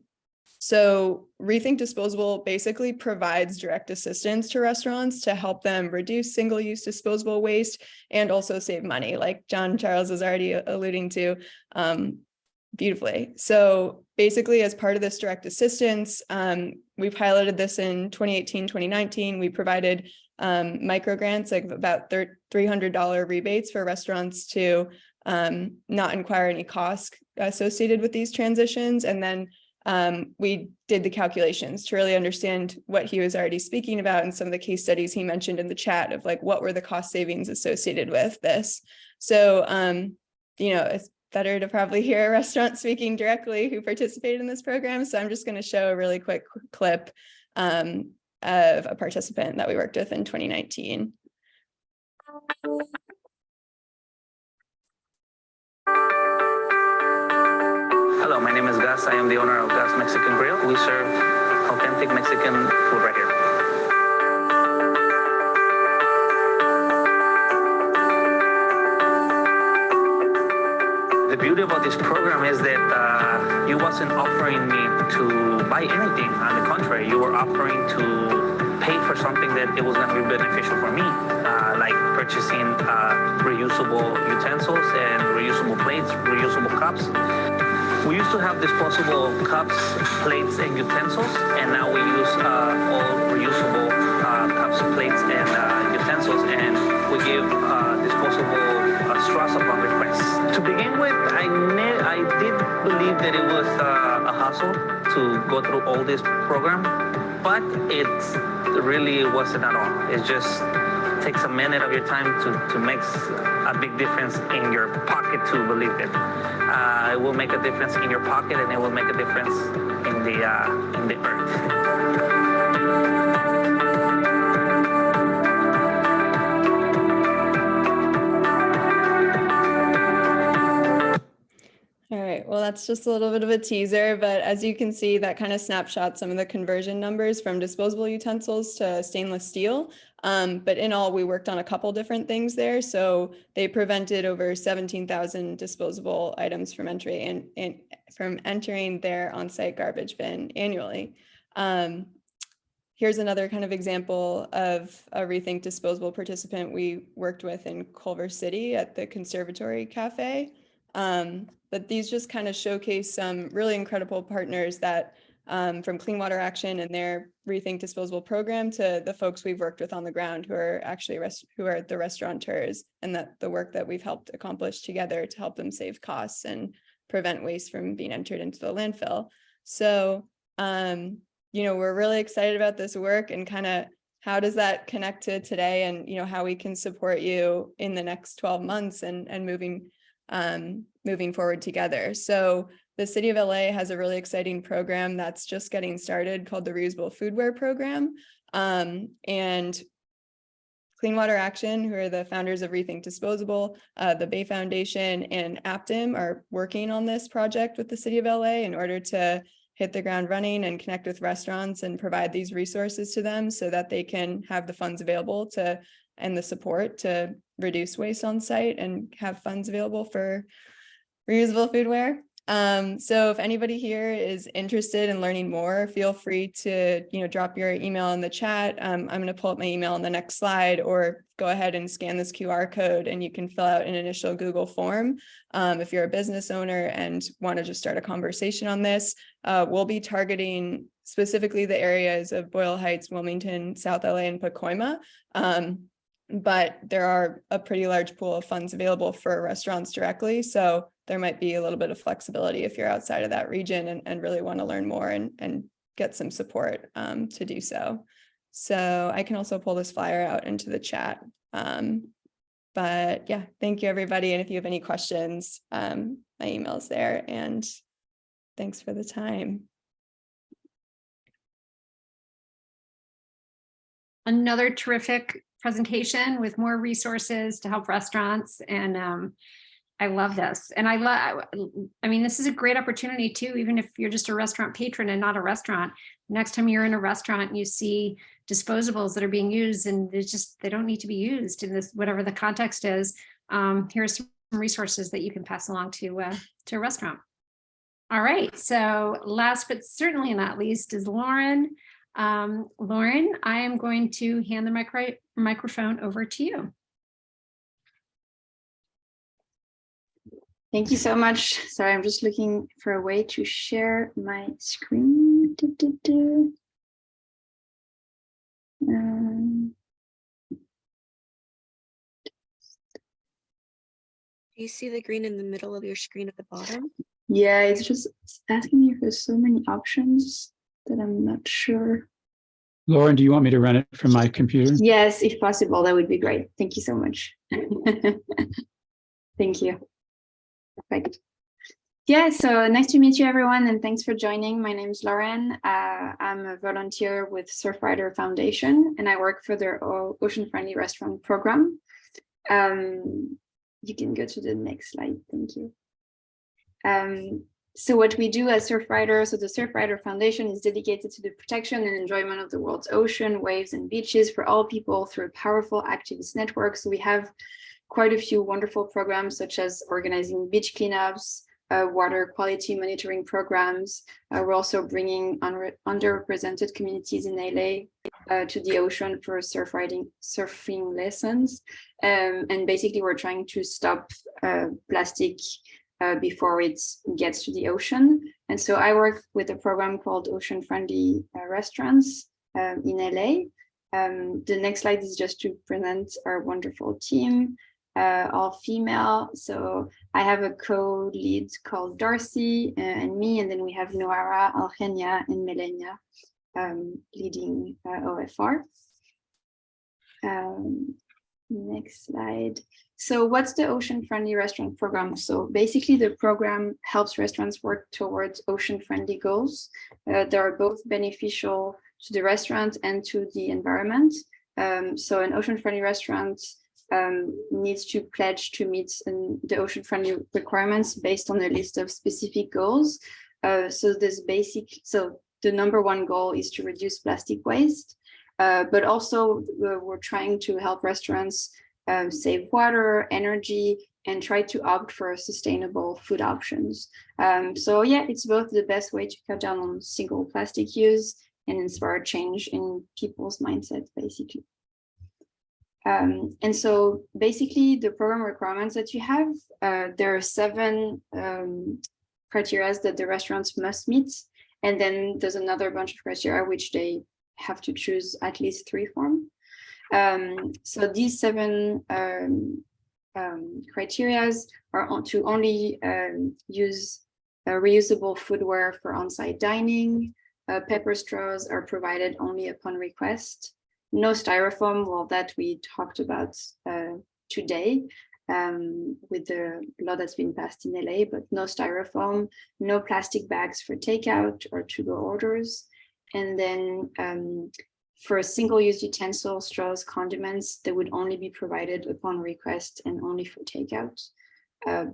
So Rethink Disposable basically provides direct assistance to restaurants to help them reduce single-use disposable waste and also save money, like John Charles is already alluding to beautifully. So basically, as part of this direct assistance, we piloted this in 2018, 2019. We provided micro grants, like about $300 rebates for restaurants to not incur any costs associated with these transitions. And then we did the calculations to really understand what he was already speaking about and some of the case studies he mentioned in the chat of like, what were the cost savings associated with this? So, it's better to probably hear a restaurant speaking directly who participated in this program. So I'm just going to show a really quick clip of a participant that we worked with in 2019. Hello, my name is Gus. I am the owner of Gus Mexican Grill. We serve authentic Mexican food right here. The beauty about this program is that you wasn't offering me to buy anything. On the contrary, you were offering to pay for something that it was going to be beneficial for me, like purchasing reusable utensils and reusable plates, reusable cups. We used to have disposable cups, plates, and utensils, and now we use all reusable cups, plates, and utensils, and we give disposable straws upon request. To begin with, I did believe that it was a hassle to go through all this program, but it really wasn't at all. It just takes a minute of your time to make a big difference in your pocket to believe it. It will make a difference in your pocket, and it will make a difference in the earth. All right, well, that's just a little bit of a teaser, but as you can see, that kind of snapshot some of the conversion numbers from disposable utensils to stainless steel. But in all, we worked on a couple different things there. So they prevented over 17,000 disposable items from entering their on-site garbage bin annually. Here's another kind of example of a Rethink Disposable participant we worked with in Culver City at the Conservatory Cafe. But these just kind of showcase some really incredible partners that from Clean Water Action and their Rethink Disposable program to the folks we've worked with on the ground who are actually the restaurateurs, and that the work that we've helped accomplish together to help them save costs and prevent waste from being entered into the landfill. So, we're really excited about this work and kind of how does that connect to today, and how we can support you in the next 12 months and moving forward together. So the City of LA has a really exciting program that's just getting started called the Reusable Foodware Program. And Clean Water Action, who are the founders of Rethink Disposable, the Bay Foundation, and Aptim are working on this project with the City of LA in order to hit the ground running and connect with restaurants and provide these resources to them so that they can have the funds available to and the support to reduce waste on site and have funds available for reusable foodware. So if anybody here is interested in learning more, feel free to, drop your email in the chat. I'm going to pull up my email on the next slide, or go ahead and scan this QR code and you can fill out an initial Google form. If you're a business owner and want to just start a conversation on this, we'll be targeting specifically the areas of Boyle Heights, Wilmington, South LA, and Pacoima. But there are a pretty large pool of funds available for restaurants directly. So there might be a little bit of flexibility if you're outside of that region and really want to learn more and get some support to do so. So I can also pull this flyer out into the chat. But yeah, thank you, everybody. And if you have any questions, my email is there. And thanks for the time. Another terrific presentation with more resources to help restaurants. And I love this. And I mean, this is a great opportunity too, even if you're just a restaurant patron and not a restaurant. Next time you're in a restaurant and you see disposables that are being used and they don't need to be used in this, whatever the context is, here's some resources that you can pass along to a restaurant. All right, so last but certainly not least is Lauren. Lauren, I am going to hand the microphone over to you. Thank you so much. Sorry, I'm just looking for a way to share my screen. Do you see the green in the middle of your screen at the bottom? Yeah, it's asking me for so many options that I'm not sure. Lauren, do you want me to run it from my computer? Yes, if possible, that would be great. Thank you so much. Thank you. Perfect. Yeah, so nice to meet you, everyone, and thanks for joining. My name is Lauren. I'm a volunteer with Surfrider Foundation, and I work for their Ocean Friendly Restaurant program. You can go to the next slide. Thank you. So what we do as Surfrider, so the Surfrider Foundation is dedicated to the protection and enjoyment of the world's ocean, waves, and beaches for all people through a powerful activist network. So we have quite a few wonderful programs, such as organizing beach cleanups, water quality monitoring programs. We're also bringing underrepresented communities in LA to the ocean for surfing lessons. And basically, we're trying to stop plastic before it gets to the ocean. And so I work with a program called Ocean Friendly Restaurants in LA. The next slide is just to present our wonderful team, all female. So I have a co-lead called Darcy and me, and then we have Noara, Eugenia, and Melania leading OFR. Next slide. So what's the Ocean Friendly Restaurant Program? So basically the program helps restaurants work towards ocean friendly goals that are both beneficial to the restaurant and to the environment. So an ocean friendly restaurant needs to pledge to meet the ocean friendly requirements based on a list of specific goals. So the number one goal is to reduce plastic waste. But also we're trying to help restaurants save water, energy, and try to opt for sustainable food options. So yeah, it's both the best way to cut down on single plastic use and inspire change in people's mindset, basically. And so basically the program requirements that you have, there are 7 criteria that the restaurants must meet. And then there's another bunch of criteria which they have to choose at least 3 from. So these 7 criteria are to only use reusable foodware for on-site dining. Paper straws are provided only upon request. No styrofoam, well, that we talked about today with the law that's been passed in LA, but no styrofoam, no plastic bags for takeout or to-go orders. And then For single-use utensils, straws, condiments, they would only be provided upon request and only for takeout.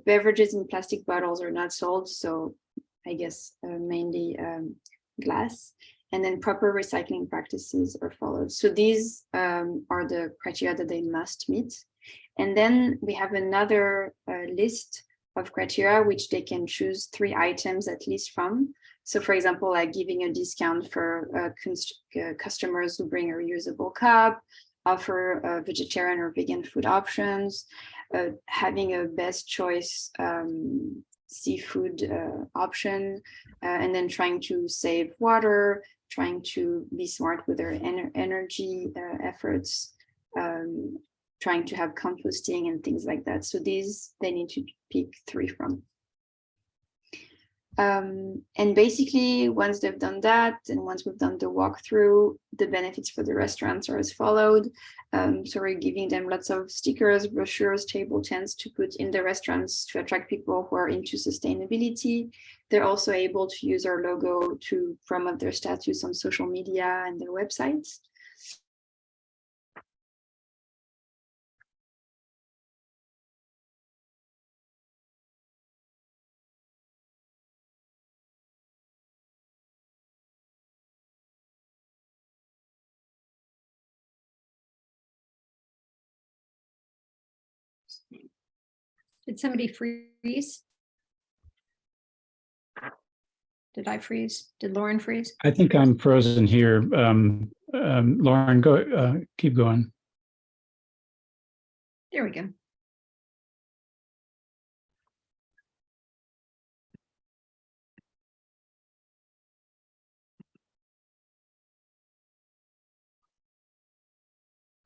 Beverages in plastic bottles are not sold, so I guess mainly glass. And then proper recycling practices are followed. So these are the criteria that they must meet. And then we have another list of criteria which they can choose 3 items at least from. So for example, like giving a discount for customers who bring a reusable cup, offer vegetarian or vegan food options, having a best choice seafood option, and then trying to save water, trying to be smart with their energy efforts, trying to have composting and things like that. So these, they need to pick 3 from. And basically, once they've done that, and once we've done the walkthrough, the benefits for the restaurants are as followed. So we're giving them lots of stickers, brochures, table tents to put in the restaurants to attract people who are into sustainability. They're also able to use our logo to promote their status on social media and their websites. Did somebody freeze? Did I freeze? Did Lauren freeze? I think I'm frozen here. Lauren, go. Keep going. There we go.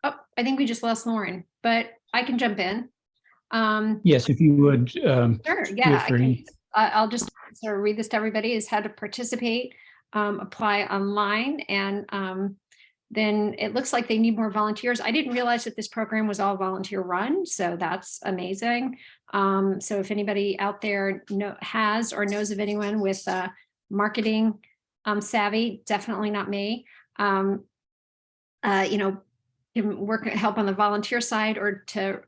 Oh, I think we just lost Lauren, but I can jump in. Yes, if you would. Sure, yeah, free. I'll just sort of read this to everybody, is how to participate, apply online, and then it looks like they need more volunteers. I didn't realize that this program was all volunteer run, so that's amazing. So if anybody out there has or knows of anyone with marketing savvy, definitely not me, you know, can work help on the volunteer side, or to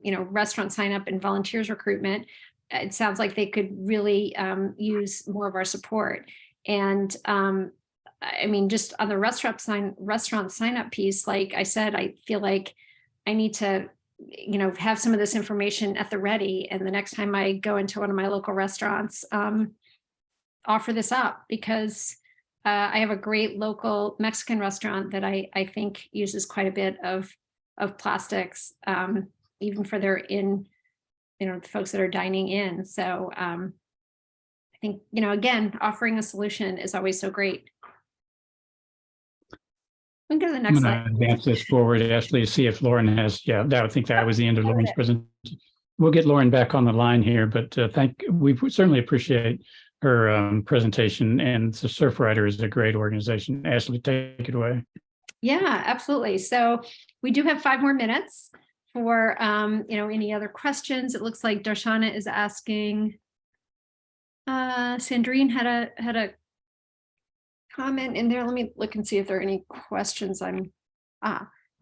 you know, restaurant sign up and volunteers recruitment. It sounds like they could really use more of our support. And I mean, just on the restaurant sign up piece, like I said, I feel like I need to, you know, have some of this information at the ready, and the next time I go into one of my local restaurants, offer this up, because I have a great local Mexican restaurant that I think uses quite a bit of plastics, even for their the folks that are dining in. So I think, you know, again, offering a solution is always so great. We can go to the next slide. I'm going to advance this forward, Ashley, to see if Lauren has. Yeah, I think that was the end of Lauren's presentation. We'll get Lauren back on the line here, but we certainly appreciate her presentation, and the Surfrider is a great organization. Ashley, take it away. Yeah, absolutely. So we do have 5 more minutes for you know, any other questions. It looks like Darshana is asking. Sandrine had a comment in there. Let me look and see if there are any questions.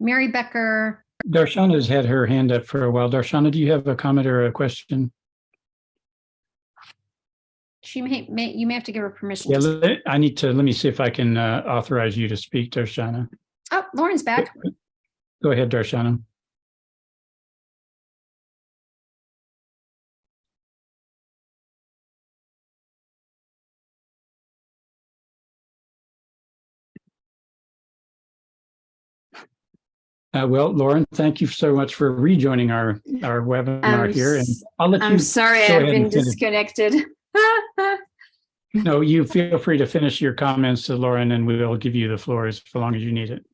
Mary Becker. Darshana's had her hand up for a while. Darshana, do you have a comment or a question? She you may have to give her permission. Yeah, let me see if I can authorize you to speak, Darshana. Oh, Lauren's back. Go ahead, Darshana. Well, Lauren, thank you so much for rejoining our webinar here. And I'll let you. I'm sorry, I've been disconnected. No, you feel free to finish your comments to Lauren, and we will give you the floor as long as you need it.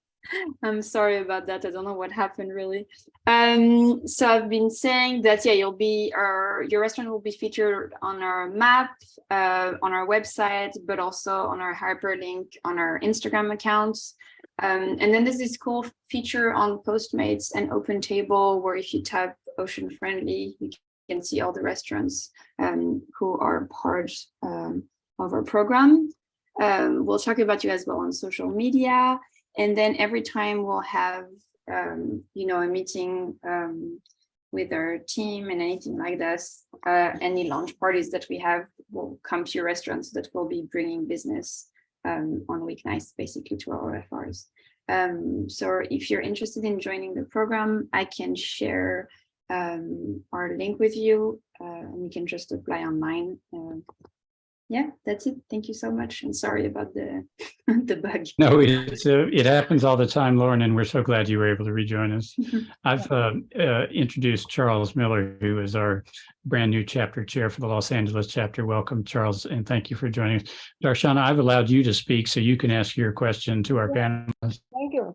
I'm sorry about that. I don't know what happened really. So I've been saying that, yeah, your restaurant will be featured on our map, on our website, but also on our hyperlink on our Instagram accounts. And then there's this cool feature on Postmates and OpenTable, where if you type Ocean Friendly, you can see all the restaurants who are part of our program. We'll talk about you as well on social media. And then every time we'll have, you know, a meeting with our team and anything like this, any launch parties that we have will come to your restaurants that will be bringing business on weeknights, basically, to our OFRs. So if you're interested in joining the program, I can share our link with you, and you can just apply online. Yeah, that's it. Thank you so much. And sorry about the the bug. No, it happens all the time, Lauren, and we're so glad you were able to rejoin us. I've introduced Charles Miller, who is our brand new chapter chair for the Los Angeles chapter. Welcome, Charles, and thank you for joining us. Darshana, I've allowed you to speak so you can ask your question to our panelists.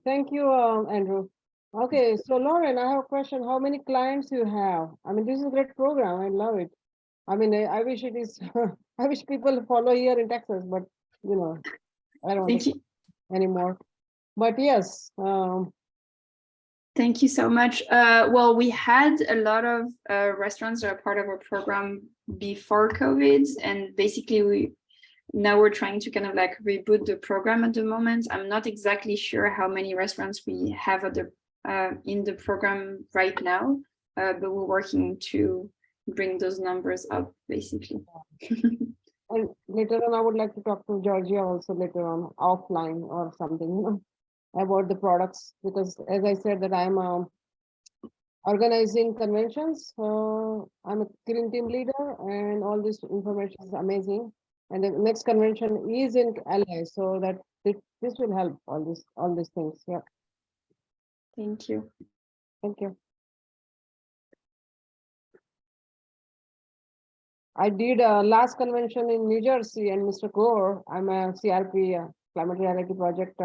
Thank you, Andrew. Okay, so Lauren, I have a question. How many clients you have? I mean, this is a great program. I love it. I mean, I wish it is. I wish people follow here in Texas, but you know, I don't Thank you anymore. But yes. Thank you so much. Well, we had a lot of restaurants that are part of our program before COVID, and basically now we're trying to kind of like reboot the program at the moment. I'm not exactly sure how many restaurants we have at the in the program right now, but we're working to bring those numbers up, basically. And later on, I would like to talk to Georgia also later on, offline or something, you know, about the products, because as I said that I'm organizing conventions. I'm a green team leader, and all this information is amazing. And the next convention is in LA, so that this will help all these things. Yeah. Thank you. Thank you. I did a last convention in New Jersey, and Mr. Gore, I'm a CRP, Climate Reality Project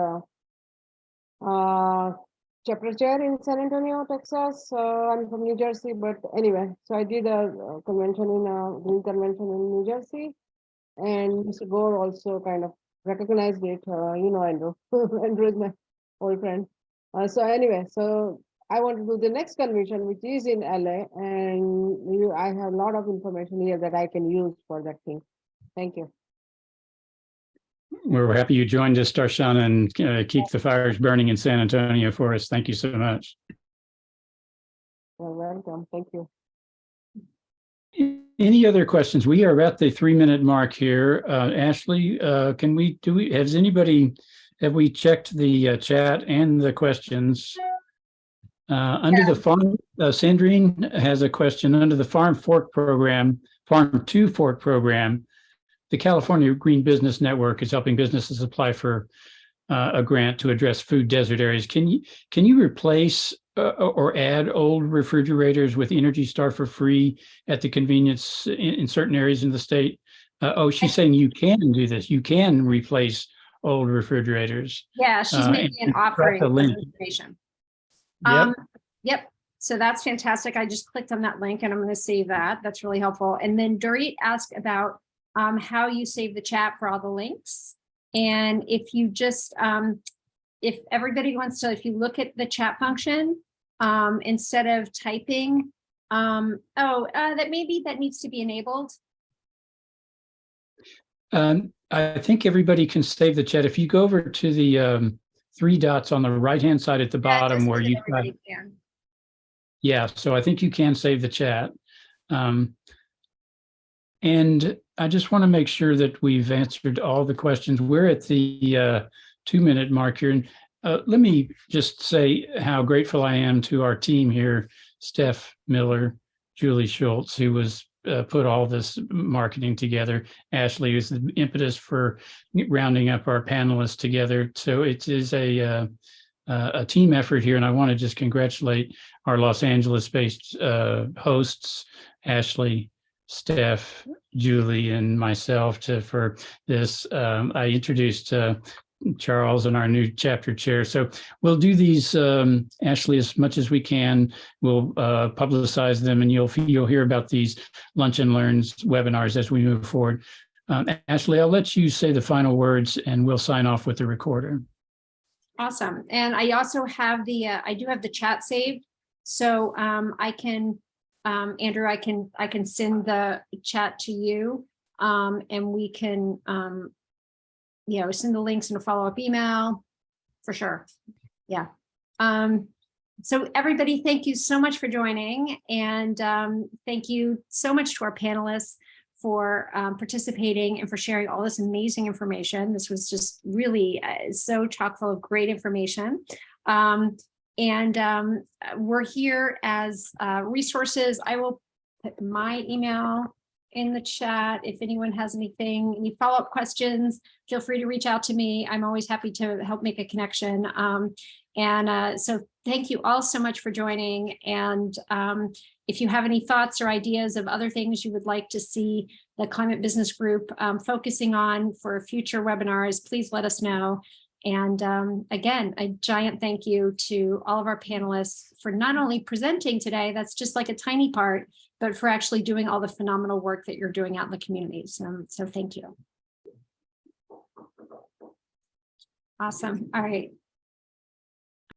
chapter chair in San Antonio, Texas. I'm from New Jersey, but anyway, so I did a convention green convention in New Jersey, and Mr. Gore also kind of recognized it. You know, Andrew. Andrew is my old friend. So anyway, so I want to do the next convention, which is in LA, and I have a lot of information here that I can use for that thing. Thank you. We're happy you joined us, Darshana, and keep the fires burning in San Antonio for us. Thank you so much. You're welcome. Thank you. Any other questions? We are at the 3-minute mark here. Ashley, have we checked the chat and the questions? Under the farm, Sandrine has a question. Under the Farm to Fork program, the California Green Business Network is helping businesses apply for a grant to address food desert areas. Can you replace or add old refrigerators with Energy Star for free at the convenience in certain areas in the state? She's saying you can do this. You can replace old refrigerators. Yeah, she's making an offering for information. Yep. Yep. So that's fantastic. I just clicked on that link and I'm going to save that. That's really helpful. And then Dorit asked about how you save the chat for all the links. And if you just, if everybody wants to, if you look at the chat function, instead of typing, that maybe that needs to be enabled. I think everybody can save the chat. If you go over to the 3 dots on the right-hand side at the bottom where you can. Yeah, so I think you can save the chat. And I just want to make sure that we've answered all the questions. We're at the 2-minute mark here. And let me just say how grateful I am to our team here, Steph Miller, Julie Schultz, who was put all this marketing together. Ashley is the impetus for rounding up our panelists together. So it is a team effort here, and I want to just congratulate our Los Angeles-based hosts, Ashley, Steph, Julie, and myself for this. I introduced Charles and our new chapter chair. So we'll do these, Ashley, as much as we can. We'll publicize them, and you'll hear about these Lunch and Learns webinars as we move forward. Ashley, I'll let you say the final words, and we'll sign off with the recorder. Awesome. And I also have I do have the chat saved. So I can, Andrew, I can send the chat to you, and we can, send the links in a follow-up email. for sure. Yeah. So everybody, thank you so much for joining, and thank you so much to our panelists for participating and for sharing all this amazing information. This was just really so chock full of great information. We're here as resources. I will put my email in the chat. If anyone has anything, any follow-up questions, feel free to reach out to me. I'm always happy to help make a connection. So thank you all so much for joining. And if you have any thoughts or ideas of other things you would like to see the Climate Business Group focusing on for future webinars, please let us know. And again, a giant thank you to all of our panelists for not only presenting today, that's just like a tiny part, but for actually doing all the phenomenal work that you're doing out in the communities. So thank you. Awesome. All right.